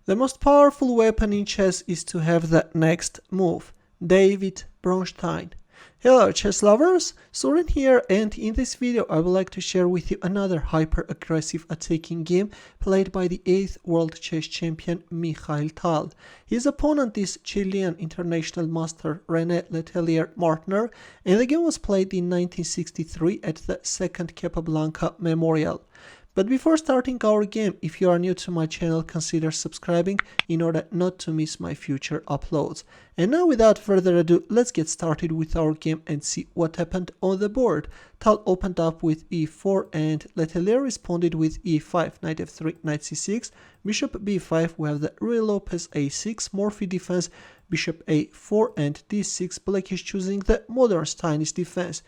The most powerful weapon in chess is to have the next move. David Bronstein. Hello chess lovers, Suren here, and in this video I would like to share with you another hyper-aggressive attacking game played by the 8th world chess champion Mikhail. His opponent is Chilean international master Rene Letelier Martner, and the game was played in 1963 at the second Capablanca Memorial. But before starting our game, if you are new to my channel, consider subscribing in order not to miss my future uploads. And now without further ado, let's get started with our game and see what happened on the board. Tal opened up with e4 and Letelier responded with e5, knight f3, knight c6, bishop b5, we have the Rui Lopez a6, Morphy defense, bishop a4 and d6, black is choosing the modern Steinitz defense.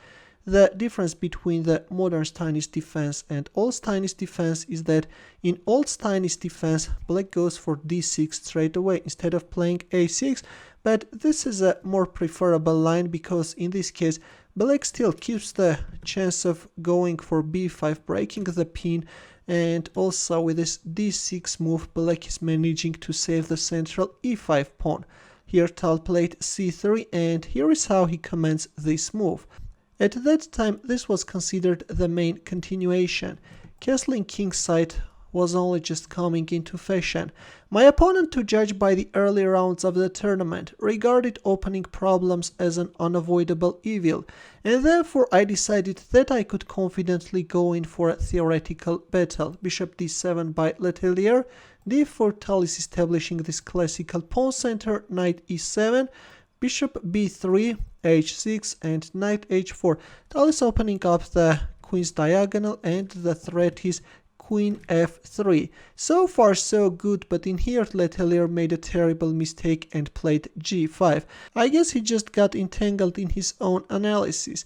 The difference between the modern Steinitz defense and old Steinitz defense is that in old Steinitz defense, black goes for d6 straight away instead of playing a6, but this is a more preferable line because in this case, black still keeps the chance of going for b5, breaking the pin, and also with this d6 move, black is managing to save the central e5 pawn. Here Tal played c3, and here is how he comments this move. At that time, this was considered the main continuation. Castling kingside was only just coming into fashion. My opponent, to judge by the early rounds of the tournament, regarded opening problems as an unavoidable evil, and therefore I decided that I could confidently go in for a theoretical battle. Bishop d7 by Letelier, d4 Tal is establishing this classical pawn center, knight e7, bishop b3, h6 and knight h4. Tal is opening up the queen's diagonal and the threat is queen f3. So far so good, but in here Letelier made a terrible mistake and played g5. I guess he just got entangled in his own analysis.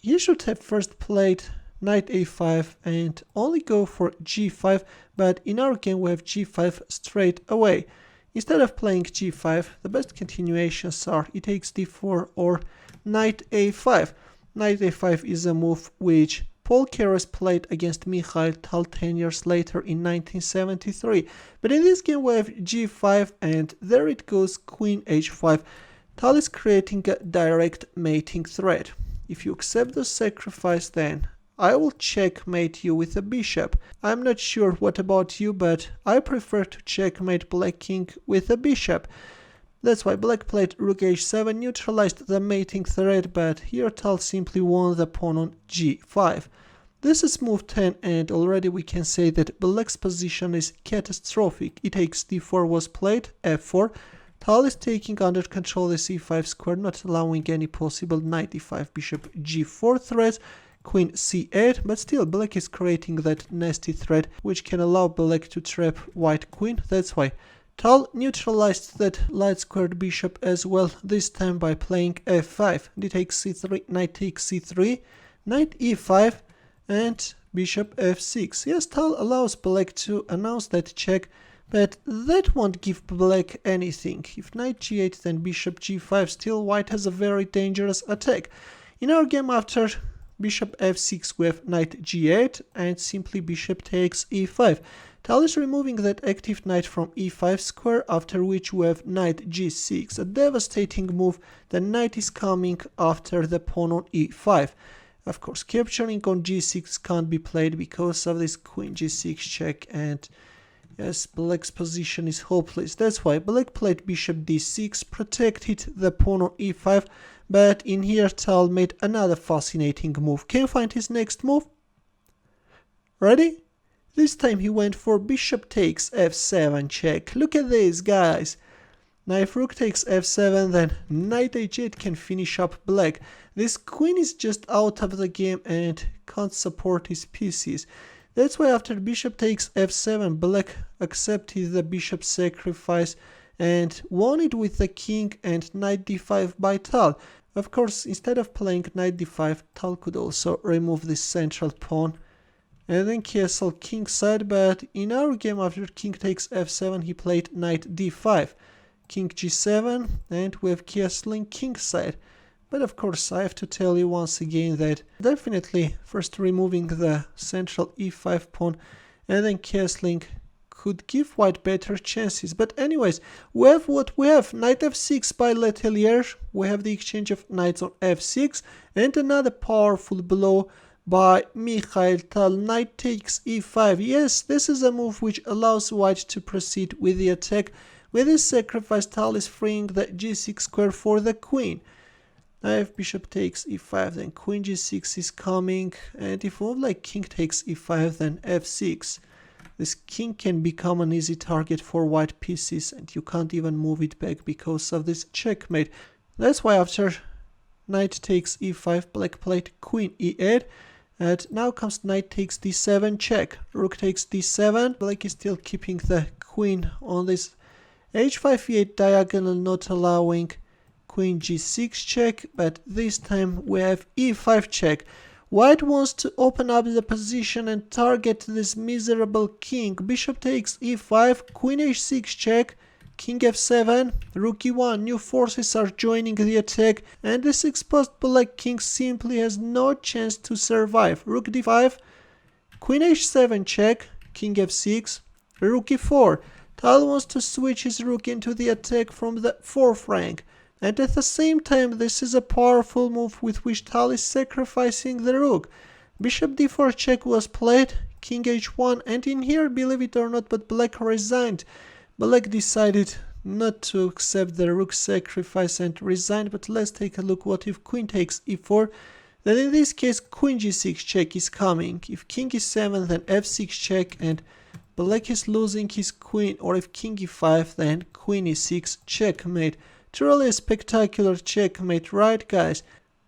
He should have first played knight a5 and only go for g5, but in our game we have g5 straight away. Instead of playing g5, the best continuations are e takes d4 or knight a5. Knight a5 is a move which Paul Keres played against Mikhail 10 years later in 1973. But in this game we have g5 and there it goes, queen h5. Tal is creating a direct mating threat. If you accept the sacrifice, then I will checkmate you with a bishop. I'm not sure what about you, but I prefer to checkmate black king with a bishop. That's why black played rook h7, neutralized the mating threat, but here Tal simply won the pawn on g5. This is move 10 and already we can say that black's position is catastrophic. E takes d4 was played, f4. Tal is taking under control the c5 square, not allowing any possible knight e5, bishop g4 threats. Queen c8, but still black is creating that nasty threat which can allow black to trap white queen. That's why Tal neutralized that light squared bishop as well, this time by playing f5, d takes c3, knight takes c3, knight e5 and bishop f6. Yes, Tal allows black to announce that check, but that won't give black anything. If knight g8 then bishop g5, still white has a very dangerous attack. In our game after bishop f6 we have knight g8 and simply bishop takes e5. Tal is removing that active knight from e5 square, after which we have knight g6, a devastating move. The knight is coming after the pawn on e5. Of course, capturing on g6 can't be played because of this queen g6 check, and yes, black's position is hopeless. That's why black played bishop d6, protected the pawn on e5, but in here Tal made another fascinating move. Can you find his next move? Ready? This time he went for bishop takes f7 check. Look at this, guys. Now if rook takes f7, then knight h8 can finish up black. This queen is just out of the game and can't support his pieces. That's why after bishop takes f7, black accepted the bishop sacrifice and won it with the king and knight d5 by Tal. Of course, instead of playing knight d5, Tal could also remove this central pawn and then castle kingside, but in our game after king takes f7 he played knight d5, king g7, and we have castling kingside. But of course I have to tell you once again that definitely first removing the central e5 pawn and then castling could give white better chances. But anyways, we have what we have. Knight f6 by Letelier. We have the exchange of knights on f6 and another powerful blow by Mikhail. Knight takes e5. Yes, this is a move which allows white to proceed with the attack. With this sacrifice, Tal is freeing the g6 square for the queen. Now if bishop takes e5, then queen g6 is coming, and if move like king takes e5, then f6. This king can become an easy target for white pieces, and you can't even move it back because of this checkmate. That's why after knight takes e5, black played queen e8, and now comes knight takes d7 check, rook takes d7, black is still keeping the queen on this h5 e8 diagonal, not allowing queen g6 check, but this time we have e5 check. White wants to open up the position and target this miserable king. Bishop takes e5, queen h6 check, king f7, rook e1. New forces are joining the attack, and this exposed black king simply has no chance to survive. Rook d5, queen h7 check, king f6, rook e4. Tal wants to switch his rook into the attack from the 4th rank. And at the same time, this is a powerful move with which Tal is sacrificing the rook. Bishop d4 check was played, king h1, and in here, believe it or not, but black resigned. Black decided not to accept the rook sacrifice and resigned, but let's take a look what if queen takes e4. Then in this case, queen g6 check is coming. If king e7, then f6 check, and black is losing his queen, or if king e5, then queen e6 checkmate. Truly a spectacular checkmate, right guys?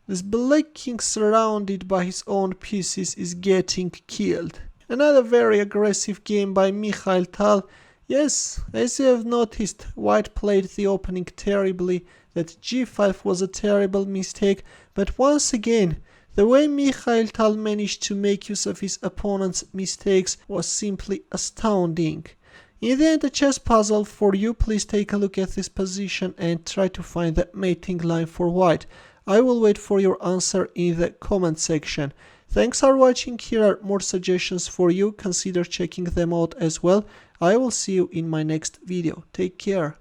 This black king surrounded by his own pieces is getting killed. Another very aggressive game by Mikhail Tal. Yes, as you have noticed, white played the opening terribly, that g5 was a terrible mistake, but once again, the way Mikhail Tal managed to make use of his opponent's mistakes was simply astounding. In the end, a chess puzzle for you. Please take a look at this position and try to find the mating line for white. I will wait for your answer in the comment section. Thanks for watching. Here are more suggestions for you. Consider checking them out as well. I will see you in my next video. Take care.